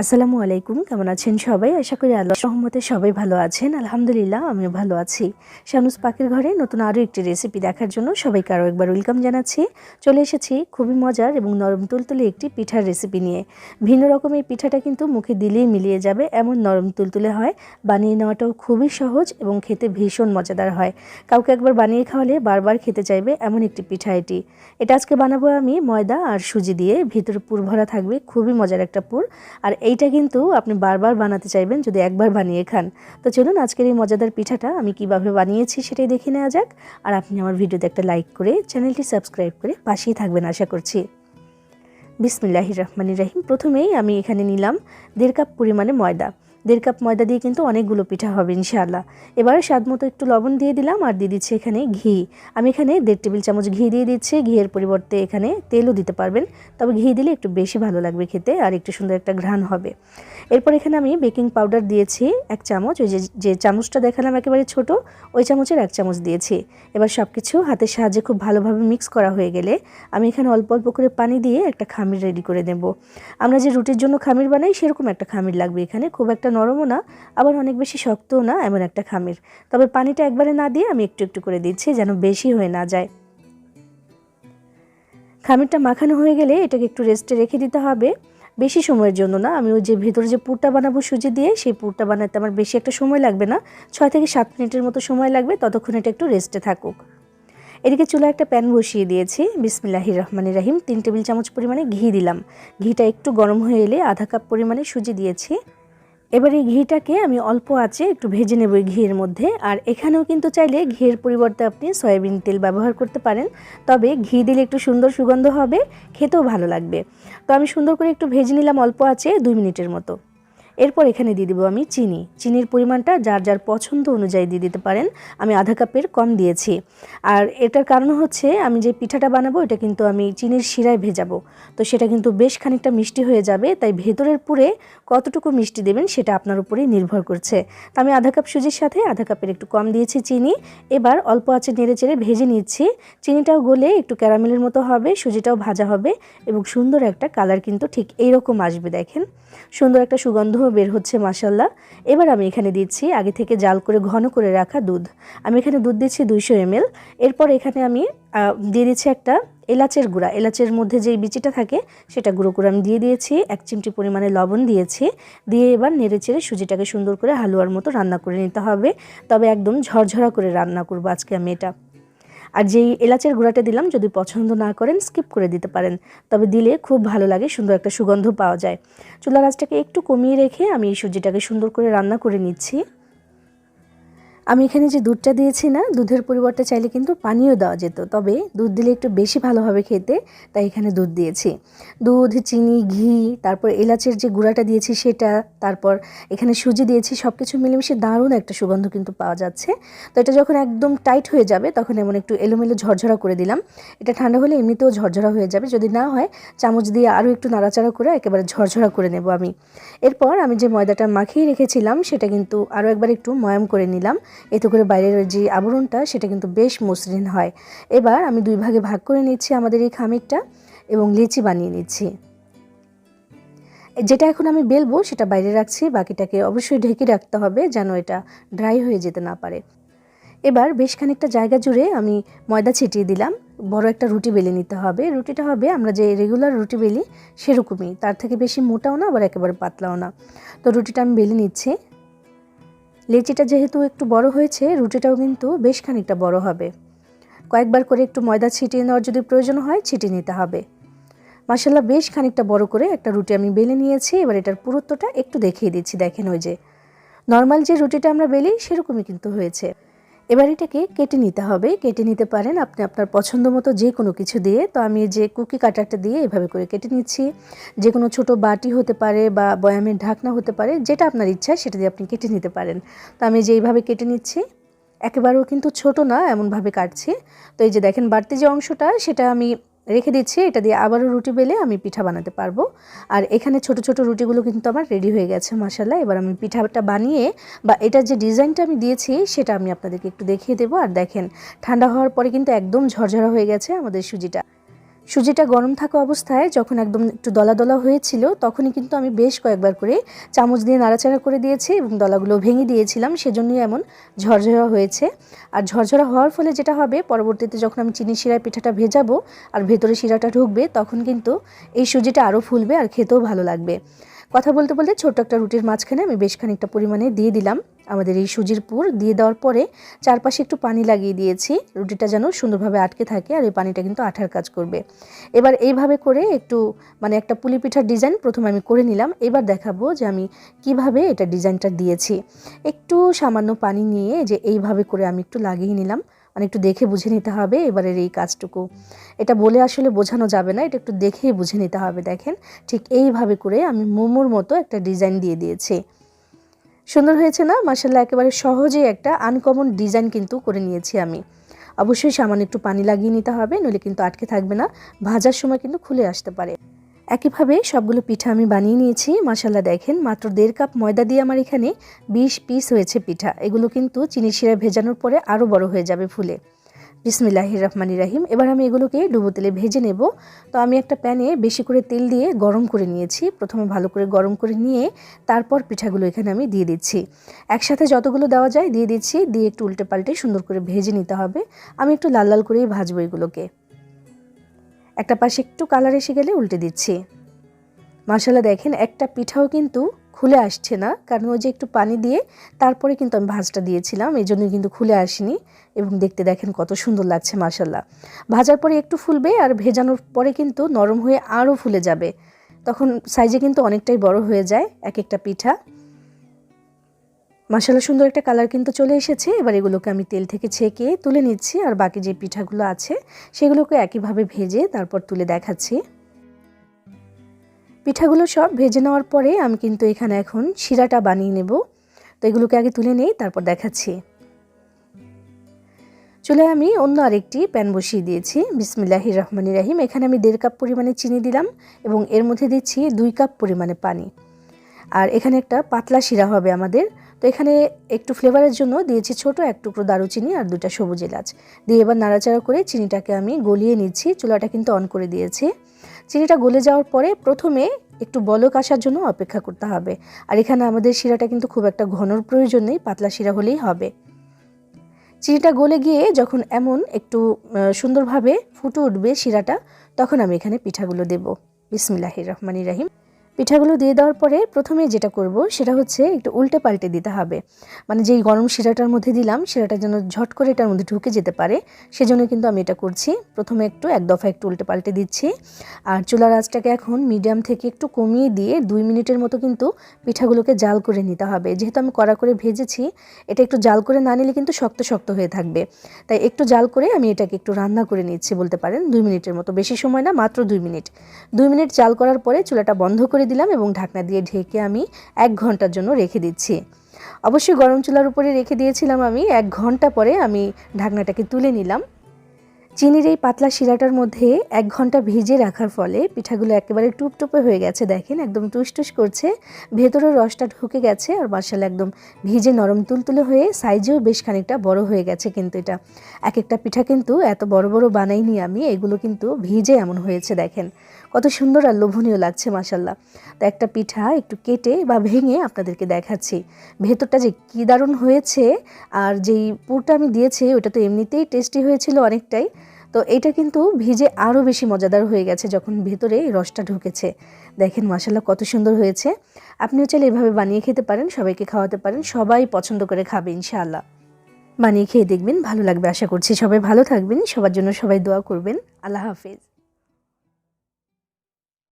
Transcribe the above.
আসসালামু আলাইকুম, কেমন আছেন সবাই? আশা করি আল্লাহর রহমতে সবাই ভালো আছেন। আলহামদুলিল্লাহ আমিও ভালো আছি। শানুস পাখির ঘরে নতুন আরও একটি রেসিপি দেখার জন্য সবাইকে আরও একবার ওয়েলকাম জানাচ্ছি। চলে এসেছি খুবই মজার এবং নরম তুলতুলে একটি পিঠার রেসিপি নিয়ে। ভিন্ন রকম এই পিঠাটা কিন্তু মুখে দিলেই মিলিয়ে যাবে, এমন নরম তুলতুলে হয়। বানিয়ে নেওয়াটাও খুবই সহজ এবং খেতে ভীষণ মজাদার হয়। কাউকে একবার বানিয়ে খাওয়ালে বারবার খেতে চাইবে এমন একটি পিঠা এটি। এটা আজকে বানাবো আমি ময়দা আর সুজি দিয়ে। ভিতরে পুর ভরা থাকবে, খুবই মজার একটা পুর। আর এইটা কিন্তু আপনি বারবার বানাতে চাইবেন যদি একবার বানিয়ে খান। তো চলুন আজকের এই মজাদার পিঠাটা আমি কিভাবে বানিয়েছি সেটাই দেখে নেওয়া যাক। আর আপনি আমার ভিডিওতে একটা লাইক করে চ্যানেলটি সাবস্ক্রাইব করে পাশেই থাকবেন আশা করছি। বিসমিল্লাহির রহমানির রহিম। প্রথমেই আমি এখানে নিলাম 1.5 কাপ পরিমাণে ময়দা। 1.5 কাপ ময়দা দিয়ে কিন্তু অনেকগুলো পিঠা হবে ইনশাআল্লাহ। এবারে স্বাদ মতো একটু লবণ দিয়ে দিলাম আর দিয়ে দিচ্ছি এখানে ঘি। আমি এখানে 1.5 টেবিল চামচ ঘি দিয়ে দিচ্ছি। ঘিয়ের পরিবর্তে এখানে তেলও দিতে পারবেন, তবে ঘি দিলে একটু বেশি ভালো লাগবে খেতে আর একটু সুন্দর একটা ঘ্রাণ হবে। এরপর এখানে আমি বেকিং পাউডার দিয়েছি 1 চামচ। ওই যে চামচটা দেখালাম একেবারে ছোট, ওই চামচের 1 চামচ দিয়েছি। এবার সব কিছু হাতের সাহায্যে খুব ভালোভাবে মিক্স করা হয়ে গেলে আমি এখানে অল্প অল্প করে পানি দিয়ে একটা খামির রেডি করে নেব। আমরা যে রুটির জন্য খামির বানাই সেরকম একটা খামির লাগবে এখানে, খুব একটা নরমও না আবার অনেক বেশি শক্তও না, এমন একটা খামির। তবে পানিটা একবারে না দিয়ে আমি একটু একটু করে দিচ্ছি যেন বেশি হয়ে না যায়। খামিরটা মাখানো হয়ে গেলে এটাকে একটু রেস্টে রেখে দিতে হবে, বেশি সময়ের জন্য না। আমি ওই যে ভেতরে যে পুরটা বানাবো সুজি দিয়ে, সেই পুরটা বানাতে আমার বেশি একটা সময় লাগবে না, 6 থেকে 7 মিনিটের মতো সময় লাগবে। ততক্ষণ এটা একটু রেস্টে থাকুক। এদিকে চুলায় একটা প্যান বসিয়ে দিয়েছি। বিসমিল্লাহির রহমানির রহিম। 3 টেবিল চামচ পরিমাণে ঘি দিলাম। ঘিটা একটু গরম হয়ে এলে আধা কাপ পরিমাণে সুজি দিয়েছি। এবার এই ঘিটাকে আমি অল্প আঁচে একটু ভেজে নেব এই ঘিয়ের মধ্যে। আর এখানেও কিন্তু চাইলে ঘিয়ের পরিবর্তে আপনি সয়াবিন তেল ব্যবহার করতে পারেন, তবে ঘি দিলে একটু সুন্দর সুগন্ধ হবে, খেতেও ভালো লাগবে। তো আমি সুন্দর করে একটু ভেজে নিলাম অল্প আঁচে 2 মিনিটের মতো। এরপর এখানে দিয়ে দেবো আমি চিনি। চিনির পরিমাণটা যার যার পছন্দ অনুযায়ী দিয়ে দিতে পারেন। আমি আধা কাপের কম দিয়েছি। আর এটার কারণ হচ্ছে আমি যে পিঠাটা বানাবো এটা কিন্তু আমি চিনির শিরায় ভেজাবো, তো সেটা কিন্তু বেশ খানিকটা মিষ্টি হয়ে যাবে। তাই ভেতরের পুরে কতটুকু মিষ্টি দেবেন সেটা আপনার উপরেই নির্ভর করছে। তো আমি আধা কাপ সুজির সাথে আধা কাপের একটু কম দিয়েছি চিনি। এবার অল্প আঁচে নেড়ে চেড়ে ভেজে নিচ্ছি। চিনিটাও গলে একটু ক্যারামেলের মতো হবে, সুজিটাও ভাজা হবে এবং সুন্দর একটা কালার কিন্তু ঠিক এইরকম আসবে। দেখেন সুন্দর একটা সুগন্ধ বের হচ্ছে মাশাআল্লাহ। এবার আমি এখানে দিচ্ছি আগে থেকে জাল করে ঘন করে রাখা দুধ। আমি এখানে দুধ দিচ্ছি 200 ml। এরপর এখানে আমি দিয়ে দিচ্ছি একটা এলাচের গুঁড়া। এলাচের মধ্যে যেই বিচিটা থাকে সেটা গুঁড়ো করে আমি দিয়ে দিয়েছি। 1 চিমটি পরিমাণে লবণ দিয়েছি। দিয়ে এবার নেড়েচেড়ে সুজিটাকে সুন্দর করে হালুয়ার মতো রান্না করে নিতে হবে, তবে একদম ঝরঝরা করে রান্না করবো আজকে আমি এটা। আর যেই এলাচের গুঁড়াটা দিলাম যদি পছন্দ না করেন স্কিপ করে দিতে পারেন, তবে দিলে খুব ভালো লাগে, সুন্দর একটা সুগন্ধ পাওয়া যায়। চুলার আঁচটাকে একটু কমিয়ে রেখে আমি এই সুজিটাকে সুন্দর করে রান্না করে নিচ্ছি। আমি এখানে যে দুধটা দিয়েছি না, দুধের পরিবর্তে চাইলে কিন্তু পানিও দেওয়া যেত, তবে দুধ দিলে একটু বেশি ভালো হবে খেতে, তাই এখানে দুধ দিয়েছি। দুধ, চিনি, ঘি, তারপর এলাচের যে গুঁড়াটা দিয়েছি সেটা, তারপর এখানে সুজি দিয়েছি, সব কিছু মিলেমিশে দারুণ একটা সুগন্ধ কিন্তু পাওয়া যাচ্ছে। তো এটা যখন একদম টাইট হয়ে যাবে তখন এমন একটু এলোমেলো ঝরঝরা করে দিলাম। এটা ঠান্ডা হলে এমনিতেও ঝরঝরা হয়ে যাবে, যদি না হয় চামচ দিয়ে আরও একটু নাড়াচাড়া করে একেবারে ঝরঝরা করে নেব আমি। এরপর আমি যে ময়দাটা মাখিয়ে রেখেছিলাম সেটা কিন্তু আরও একবার একটু ময়াম করে নিলাম। এতে করে বাইরের যে আবরণটা সেটা কিন্তু বেশ মসৃণ হয়। এবার আমি 2 ভাগে ভাগ করে নিচ্ছি আমাদের এই খামিরটা এবং লিচি বানিয়ে নিচ্ছি। যেটা এখন আমি বেলবো সেটা বাইরে রাখছি, বাকিটাকে অবশ্যই ঢেকে রাখতে হবে যেন এটা ড্রাই হয়ে যেতে না পারে। এবার বেশ খানিকটা জায়গা জুড়ে আমি ময়দা ছিটিয়ে দিলাম। বড় একটা রুটি বেলে নিতে হবে। রুটিটা হবে আমরা যে রেগুলার রুটি বেলি সেরকমই, তার থেকে বেশি মোটাও না আবার একেবারে পাতলাও না। তো রুটিটা আমি বেলে নিচ্ছি। লেচিটা যেহেতু একটু বড় হয়েছে, রুটিটাও কিন্তু বেশ খানিকটা বড় হবে। কয়েকবার করে একটু ময়দা ছিটিয়ে নেওয়ার যদি প্রয়োজন হয় ছিটিয়ে নিতে হবে। মাশাআল্লাহ বেশ খানিকটা বড় করে একটা রুটি আমি বেলে নিয়েছি। এবার এটার পুরুত্বটা একটু দেখিয়ে দিচ্ছি। দেখেন ওই যে নর্মাল যে রুটিটা আমরা বেলি সেরকমই কিন্তু হয়েছে। এবার এটাকে কেটে নিতে হবে। কেটে নিতে পারেন আপনি আপনার পছন্দ মতো যে কোনো কিছু দিয়ে। তো আমি যে কুকি কাটারটা দিয়ে এভাবে করে কেটে নিচ্ছি। যে কোনো ছোট বাটি হতে পারে বা বয়ামের ঢাকনা হতে পারে, যেটা আপনার ইচ্ছা সেটা দিয়ে আপনি কেটে নিতে পারেন। তো আমি যেইভাবে কেটে নিচ্ছি, একেবারেও কিন্তু ছোট না এমনভাবে কাটছি। তো এই যে দেখেন বাড়তি যে অংশটা সেটা আমি রেখে দিচ্ছি। এটা দিয়ে আবারও রুটি বেলে আমি পিঠা বানাতে পারবো। আর এখানে ছোট ছোট রুটিগুলো কিন্তু আমার রেডি হয়ে গেছে মাশাআল্লাহ। এবার আমি পিঠাটা বানিয়ে বা এটার যে ডিজাইনটা আমি দিয়েছি সেটা আমি আপনাদেরকে একটু দেখিয়ে দেবো। আর দেখেন ঠান্ডা হওয়ার পরে কিন্তু একদম ঝরঝরা হয়ে গেছে আমাদের সুজিটা। সুজিটা গরম থাকা অবস্থায় যখন একদম একটু দলা দলা হয়েছিল তখনই কিন্তু আমি বেশ কয়েকবার করে চামচ দিয়ে নাড়াচাড়া করে দিয়েছি এবং দলাগুলো ভেঙে দিয়েছিলাম, সেজন্যই এমন ঝরঝরা হয়েছে। আর ঝরঝরা হওয়ার ফলে যেটা হবে, পরবর্তীতে যখন আমি চিনি শিরায় পিঠাটা ভেজাবো আর ভেতরে শিরাটা ঢুকবে তখন কিন্তু এই সুজিটা আরও ফুলবে আর খেতেও ভালো লাগবে। কথা বলতে বলতে ছোট্ট একটা রুটির মাঝখানে আমি বেশ খানিকটা পরিমাণে দিয়ে দিলাম আমাদের এই সুজির পুর। দিয়ে দেওয়ার পরে চারপাশে একটু পানি লাগিয়ে দিয়েছি, রুটিটা যেন সুন্দরভাবে আটকে থাকে, আর এই পানিটা কিন্তু আঠার কাজ করবে। এবার এইভাবে করে একটু একটা পুলি পিঠার ডিজাইন প্রথমে আমি করে নিলাম। এবার দেখাবো যে আমি কিভাবে এটা ডিজাইনটা দিয়েছি। একটু সামান্য পানি নিয়ে যে এইভাবে করে আমি একটু লাগিয়ে নিলাম, একটু দেখে বুঝে নিতে হবে এবারের এই কাজটুকু। এটা বলে আসলে বোঝানো যাবে না, এটা একটু দেখেই বুঝে নিতে হবে। দেখেন ঠিক এইভাবে করে আমি মোমোর মতো একটা ডিজাইন দিয়ে দিয়েছি। সুন্দর হয়েছে না? মাশাআল্লাহ, একেবারে সহজেই একটা আনকমন ডিজাইন কিন্তু করে নিয়েছি আমি। অবশ্যই সামান্য একটু পানি লাগিয়ে নিতে হবে, নইলে কিন্তু আটকে থাকবে না, ভাজার সময় কিন্তু খুলে আসতে পারে। একইভাবে সবগুলো পিঠা আমি বানিয়ে নিয়েছি। মাশাআল্লাহ দেখেন, মাত্র 1.5 কাপ ময়দা দিয়ে আমার এখানে 20 পিস হয়েছে পিঠা। এগুলো কিন্তু চিনি শিরা ভেজানোর পরে আরও বড় হয়ে যাবে ফুলে। বিসমিল্লাহির রহমানির রহিম। এবার আমি এগুলোকে ডুবো তেলে ভেজে নেব। তো আমি একটা প্যানে বেশি করে তেল দিয়ে গরম করে নিয়েছি। প্রথমে ভালো করে গরম করে নিয়ে তারপর পিঠাগুলো এখানে আমি দিয়ে দিচ্ছি। একসাথে যতগুলো দেওয়া যায় দিয়ে দিচ্ছি, দিয়ে একটু উল্টে পাল্টে সুন্দর করে ভেজে নিতে হবে। আমি একটু লাল লাল করেই ভাজবো এগুলোকে। একটা পাশে একটু কালার এসে গেলে উল্টে দিচ্ছি। মাশাআল্লাহ দেখেন, একটা পিঠাও কিন্তু খুলে আসছে না, কারণ ওই যে একটু পানি দিয়ে তারপরে কিন্তু আমি ভাজটা দিয়েছিলাম, এই জন্যই কিন্তু খুলে আসেনি। এবং দেখতে দেখেন কত সুন্দর লাগছে মাশাআল্লাহ। ভাজার পরে একটু ফুলবে আর ভেজানোর পরে কিন্তু নরম হয়ে আরও ফুলে যাবে, তখন সাইজে কিন্তু অনেকটাই বড় হয়ে যায় এক একটা পিঠা। মাশাআল্লাহ সুন্দর একটা কালার কিন্তু চলে এসেছে। এবার এগুলোকে আমি তেল থেকে ছেঁকে তুলে নিচ্ছি, আর বাকি যে পিঠাগুলো আছে সেগুলোকে একইভাবে ভেজে তারপর তুলে দেখাচ্ছি। পিঠাগুলো সব ভেজে নেওয়ার পরে আমি কিন্তু এখানে এখন শিরাটা বানিয়ে নেব। তো এগুলোকে আগে তুলে নেই, তারপর দেখাচ্ছি। চুলায় আমি অন্য আরেকটি প্যান বসিয়ে দিয়েছি। বিসমিল্লাহির রহমানির রহিম। এখানে আমি 1.5 কাপ পরিমাণে চিনি দিলাম এবং এর মধ্যে দিচ্ছি 2 কাপ পরিমাণে পানি। আর এখানে একটা পাতলা শিরা হবে আমাদের। তো এখানে একটু ফ্লেভারের জন্য দিয়েছি ছোট এক টুকরো দারুচিনি আর 2টা সবুজ এলাচ দিয়ে এবার নাড়াচাড়া করে চিনিটাকে আমি গলিয়ে নিচ্ছি। চুলাটা কিন্তু অন করে দিয়েছি। চিনিটা গলে যাওয়ার পরে প্রথমে একটু বলক আসার জন্য অপেক্ষা করতে হবে। আর এখানে আমাদের শিরাটা কিন্তু খুব একটা ঘনর প্রয়োজন নেই, পাতলা শিরা হলেই হবে। চিনিটা গলে গিয়ে যখন এমন একটু সুন্দরভাবে ফুটে উঠবে শিরাটা, তখন আমি এখানে পিঠাগুলো দেব। বিসমিল্লাহির রহমানির রহিম। পিঠাগুলো দিয়ে দেওয়ার পরে প্রথমে যেটা করব সেটা হচ্ছে একটু উল্টে পাল্টে দিতে হবে। যেই গরম শিরাটার মধ্যে দিলাম শিরাটা যেন ঝট করে এটার মধ্যে ঢুকে যেতে পারে, সেজন্য কিন্তু আমি এটা করছি। প্রথমে এক দফা একটু উল্টে পাল্টে দিচ্ছি। আর চুলার আঁচটাকে এখন মিডিয়াম থেকে একটু কমিয়ে দিয়ে 2 মিনিটের মতো কিন্তু পিঠাগুলোকে জাল করে নিতে হবে। যেহেতু আমি কড়া করে ভেজেছি, এটা একটু জাল করে না নিলে কিন্তু শক্ত শক্ত হয়ে থাকবে, তাই একটু জাল করে আমি এটাকে একটু রান্না করে নিচ্ছি বলতে পারেন। 2 মিনিটের মতো, বেশি সময় না, মাত্র 2 মিনিট। 2 মিনিট জাল করার পরে চুলাটা বন্ধ করে দিলাম এবং ঢাকনা দিয়ে ঢেকে আমি 1 ঘন্টার জন্য রেখে দিচ্ছি। অবশ্যই গরম চুলার উপরে রেখে দিয়েছিলাম আমি। 1 ঘন্টা পরে আমি ঢাকনাটাকে তুলে নিলাম। চিনির এই পাতলা শিরাটার মধ্যে 1 ঘন্টা ভিজে রাখার ফলে পিঠাগুলো একেবারে টুপটুপে হয়ে গেছে। দেখেন একদম টুসটুস করছে, ভেতরের রসটা ঢুকে গেছে, আর মাশাআল্লাহ একদম ভিজে নরম তুলতুলে হয়ে সাইজেও বেশ খানিকটা বড় হয়ে গেছে। কিন্তু এটা এক একটা পিঠা কিন্তু এত বড় বড় বানাইনি আমি, এগুলো কিন্তু ভিজে এমন হয়েছে। দেখেন কত সুন্দর আর লোভনীয় লাগছে মাশাআল্লাহ। তো একটা পিঠা একটু কেটে বা ভেঙে আপনাদেরকে দেখাচ্ছি ভেতরটা যে কী দারুণ হয়েছে। আর যেই পুরটা আমি দিয়েছি ওটা তো এমনিতেই টেস্টি হয়েছিল অনেকটাই, তো এটা কিন্তু ভিজে আরও বেশি মজাদার হয়ে গেছে যখন ভেতরে রসটা ঢুকেছে। দেখেন মাশাআল্লাহ কত সুন্দর হয়েছে। আপনিও চাইলে এভাবে বানিয়ে খেতে পারেন, সবাইকে খাওয়াতে পারেন, সবাই পছন্দ করে খাবে ইনশাআল্লাহ। বানিয়ে খেয়ে দেখবেন, ভালো লাগবে আশা করছি। সবাই ভালো থাকবেন, সবার জন্য সবাই দোয়া করবেন। আল্লাহ হাফেজ।